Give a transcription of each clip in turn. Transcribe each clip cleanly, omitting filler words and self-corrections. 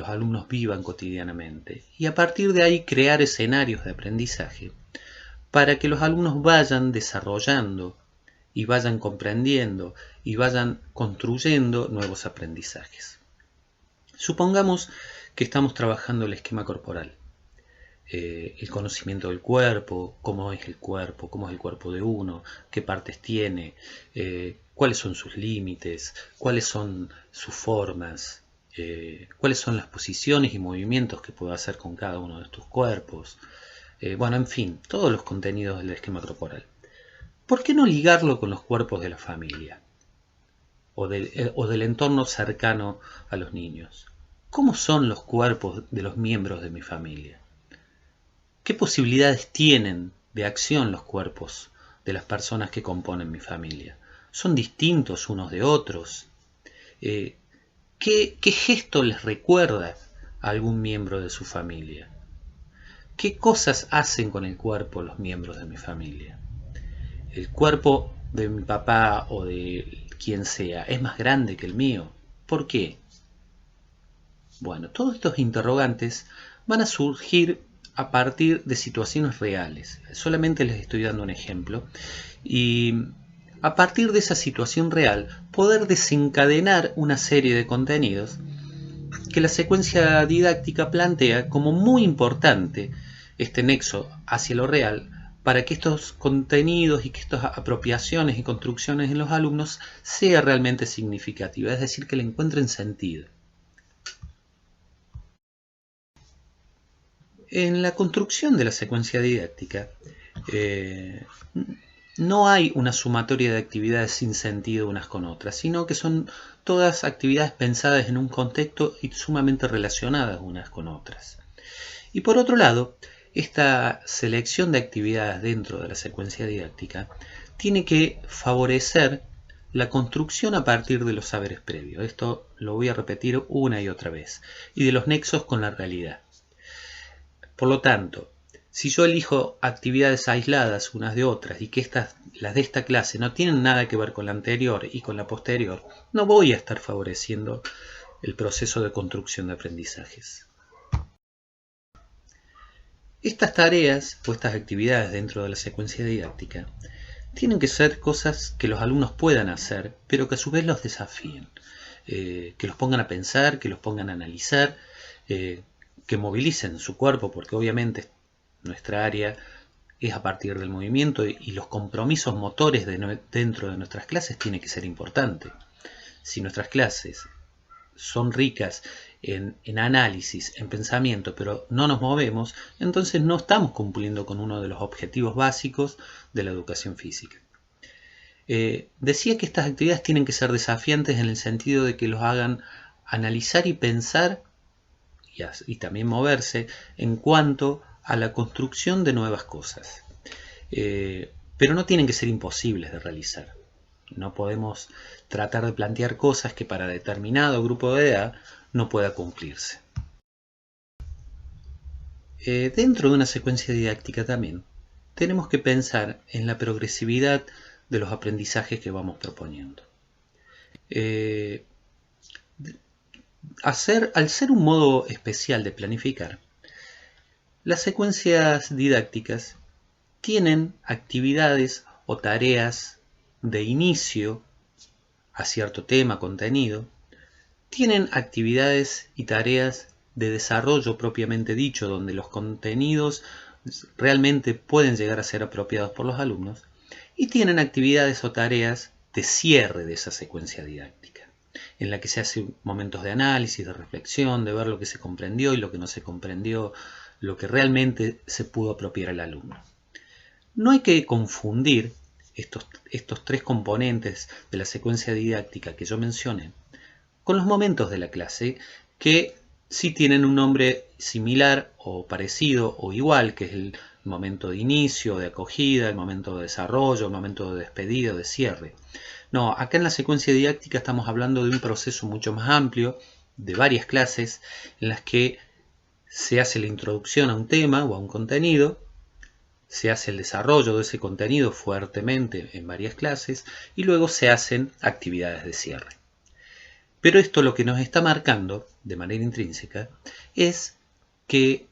los alumnos vivan cotidianamente y a partir de ahí crear escenarios de aprendizaje para que los alumnos vayan desarrollando y vayan comprendiendo y vayan construyendo nuevos aprendizajes. Supongamos que estamos trabajando el esquema corporal, el conocimiento del cuerpo, cómo es el cuerpo de uno, qué partes tiene, cuáles son sus límites, cuáles son sus formas, cuáles son las posiciones y movimientos que puedo hacer con cada uno de estos cuerpos. Bueno, en fin, todos los contenidos del esquema corporal. ¿Por qué no ligarlo con los cuerpos de la familia o del entorno cercano a los niños? ¿Cómo son los cuerpos de los miembros de mi familia? ¿Qué posibilidades tienen de acción los cuerpos de las personas que componen mi familia? ¿Son distintos unos de otros? ¿Qué gesto les recuerda a algún miembro de su familia? ¿Qué cosas hacen con el cuerpo los miembros de mi familia? ¿El cuerpo de mi papá o de quien sea es más grande que el mío? ¿Por qué? Bueno, todos estos interrogantes van a surgir a partir de situaciones reales. Solamente les estoy dando un ejemplo. Y a partir de esa situación real, poder desencadenar una serie de contenidos que la secuencia didáctica plantea como muy importante este nexo hacia lo real para que estos contenidos y que estas apropiaciones y construcciones en los alumnos sea realmente significativa, es decir, que le encuentren sentido. En la construcción de la secuencia didáctica no hay una sumatoria de actividades sin sentido unas con otras, sino que son todas actividades pensadas en un contexto y sumamente relacionadas unas con otras. Y por otro lado, esta selección de actividades dentro de la secuencia didáctica tiene que favorecer la construcción a partir de los saberes previos. Esto lo voy a repetir una y otra vez. Y de los nexos con la realidad. Por lo tanto, si yo elijo actividades aisladas unas de otras y que las de esta clase no tienen nada que ver con la anterior y con la posterior, no voy a estar favoreciendo el proceso de construcción de aprendizajes. Estas tareas o estas actividades dentro de la secuencia didáctica tienen que ser cosas que los alumnos puedan hacer, pero que a su vez los desafíen, que los pongan a pensar, que los pongan a analizar, que movilicen su cuerpo, porque obviamente nuestra área es a partir del movimiento y los compromisos motores dentro de nuestras clases tiene que ser importante. Si nuestras clases son ricas en análisis, en pensamiento, pero no nos movemos, entonces no estamos cumpliendo con uno de los objetivos básicos de la educación física. Decía que estas actividades tienen que ser desafiantes en el sentido de que los hagan analizar y pensar y también moverse en cuanto a la construcción de nuevas cosas. Pero no tienen que ser imposibles de realizar. No podemos tratar de plantear cosas que para determinado grupo de edad no pueda cumplirse. Dentro de una secuencia didáctica también tenemos que pensar en la progresividad de los aprendizajes que vamos proponiendo. Al ser un modo especial de planificar, las secuencias didácticas tienen actividades o tareas de inicio a cierto tema, contenido, tienen actividades y tareas de desarrollo propiamente dicho, donde los contenidos realmente pueden llegar a ser apropiados por los alumnos, y tienen actividades o tareas de cierre de esa secuencia didáctica, en la que se hacen momentos de análisis, de reflexión, de ver lo que se comprendió y lo que no se comprendió, lo que realmente se pudo apropiar al alumno. No hay que confundir estos tres componentes de la secuencia didáctica que yo mencioné con los momentos de la clase que sí tienen un nombre similar o parecido o igual, que es el momento de inicio, de acogida, el momento de desarrollo, el momento de despedida, de cierre. No, acá en la secuencia didáctica estamos hablando de un proceso mucho más amplio, de varias clases, en las que se hace la introducción a un tema o a un contenido, se hace el desarrollo de ese contenido fuertemente en varias clases y luego se hacen actividades de cierre. Pero esto lo que nos está marcando de manera intrínseca es que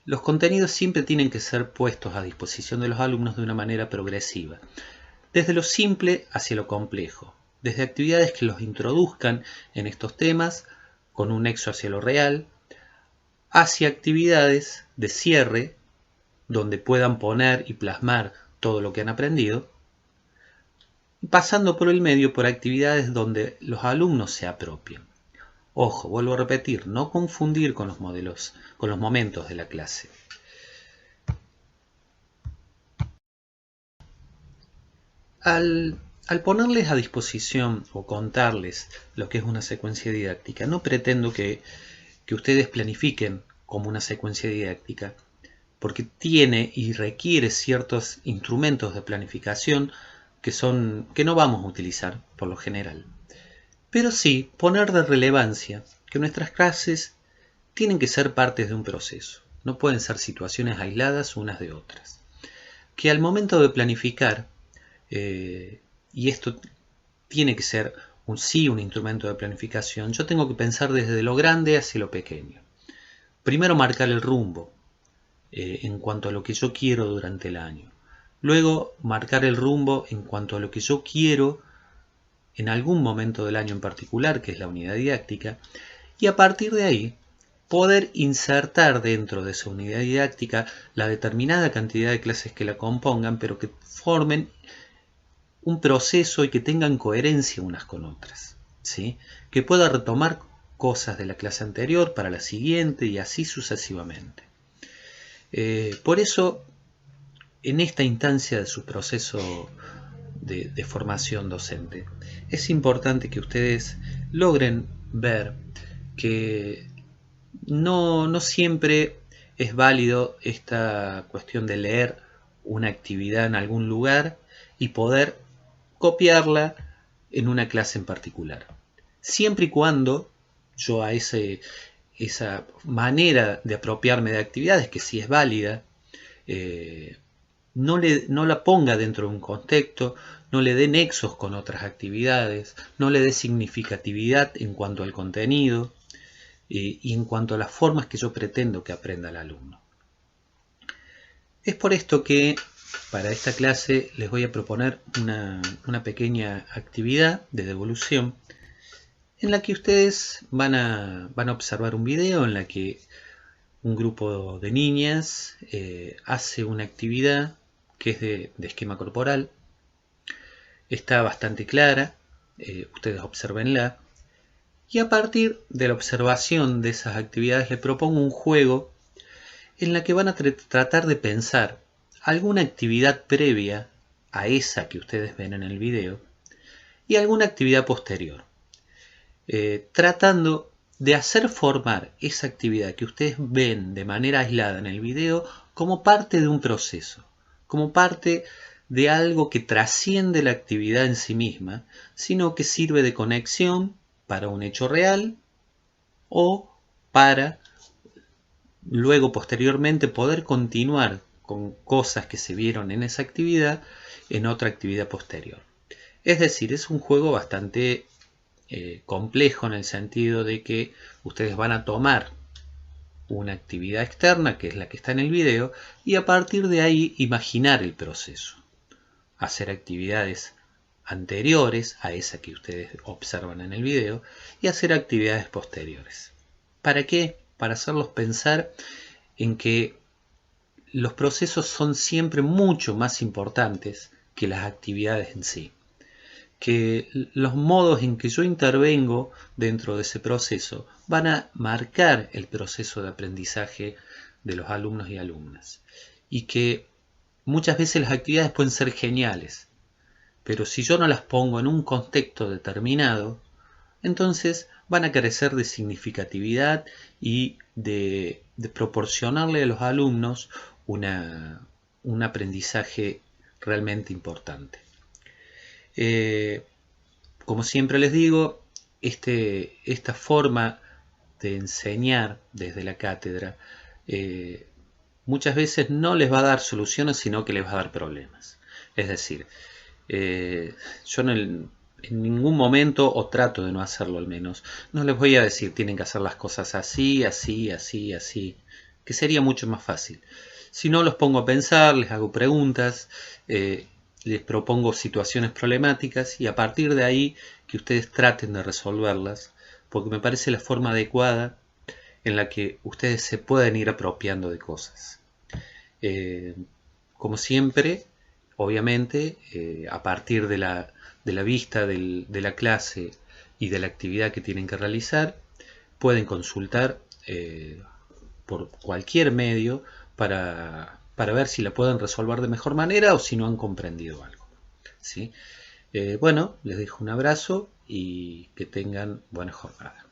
los contenidos siempre tienen que ser puestos a disposición de los alumnos de una manera progresiva, desde lo simple hacia lo complejo, desde actividades que los introduzcan en estos temas con un nexo hacia lo real, hacia actividades de cierre donde puedan poner y plasmar todo lo que han aprendido, pasando por el medio por actividades donde los alumnos se apropien. Ojo, vuelvo a repetir, no confundir con los modelos, con los momentos de la clase. Al ponerles a disposición o contarles lo que es una secuencia didáctica, no pretendo que ustedes planifiquen como una secuencia didáctica, porque tiene y requiere ciertos instrumentos de planificación que no vamos a utilizar por lo general. Pero sí poner de relevancia que nuestras clases tienen que ser partes de un proceso, no pueden ser situaciones aisladas unas de otras. Que al momento de planificar, y esto tiene que ser un instrumento de planificación, yo tengo que pensar desde lo grande hacia lo pequeño. Primero marcar el rumbo en cuanto a lo que yo quiero durante el año. Luego marcar el rumbo en cuanto a lo que yo quiero en algún momento del año en particular, que es la unidad didáctica, y a partir de ahí poder insertar dentro de esa unidad didáctica la determinada cantidad de clases que la compongan, pero que formen un proceso y que tengan coherencia unas con otras, ¿sí? Que pueda retomar cosas de la clase anterior para la siguiente y así sucesivamente. Por eso, en esta instancia de su proceso de formación docente, es importante que ustedes logren ver que no siempre es válido esta cuestión de leer una actividad en algún lugar y poder copiarla en una clase en particular. Siempre y cuando yo a esa manera de apropiarme de actividades, que sí es válida, no la ponga dentro de un contexto, no le dé nexos con otras actividades, no le dé significatividad en cuanto al contenido y en cuanto a las formas que yo pretendo que aprenda el alumno. Es por esto que para esta clase les voy a proponer una pequeña actividad de devolución en la que ustedes van a observar un video en la que un grupo de niñas hace una actividad que es de esquema corporal. Está bastante clara, ustedes obsérvenla. Y a partir de la observación de esas actividades les propongo un juego en la que van a tratar de pensar alguna actividad previa a esa que ustedes ven en el video y alguna actividad posterior, tratando de hacer formar esa actividad que ustedes ven de manera aislada en el video como parte de un proceso, como parte de algo que trasciende la actividad en sí misma, sino que sirve de conexión para un hecho real o para luego posteriormente poder continuar con cosas que se vieron en esa actividad en otra actividad posterior. Es decir, es un juego bastante complejo en el sentido de que ustedes van a tomar una actividad externa, que es la que está en el video, y a partir de ahí imaginar el proceso. Hacer actividades anteriores a esa que ustedes observan en el video y hacer actividades posteriores. ¿Para qué? Para hacerlos pensar en que los procesos son siempre mucho más importantes que las actividades en sí. Que los modos en que yo intervengo dentro de ese proceso van a marcar el proceso de aprendizaje de los alumnos y alumnas. Y que muchas veces las actividades pueden ser geniales, pero si yo no las pongo en un contexto determinado, entonces van a carecer de significatividad y de proporcionarle a los alumnos un aprendizaje realmente importante. Como siempre les digo, esta forma de enseñar desde la cátedra muchas veces no les va a dar soluciones, sino que les va a dar problemas. Es decir, yo en ningún momento, o trato de no hacerlo al menos, no les voy a decir tienen que hacer las cosas así, así, así, así, que sería mucho más fácil. Si no, los pongo a pensar, les hago preguntas, les propongo situaciones problemáticas y a partir de ahí que ustedes traten de resolverlas, porque me parece la forma adecuada en la que ustedes se pueden ir apropiando de cosas. Eh, Como siempre, obviamente, a partir de la vista de la clase y de la actividad que tienen que realizar, pueden consultar por cualquier medio para ver si la pueden resolver de mejor manera o si no han comprendido algo. ¿Sí? Bueno, les dejo un abrazo y que tengan buena jornada.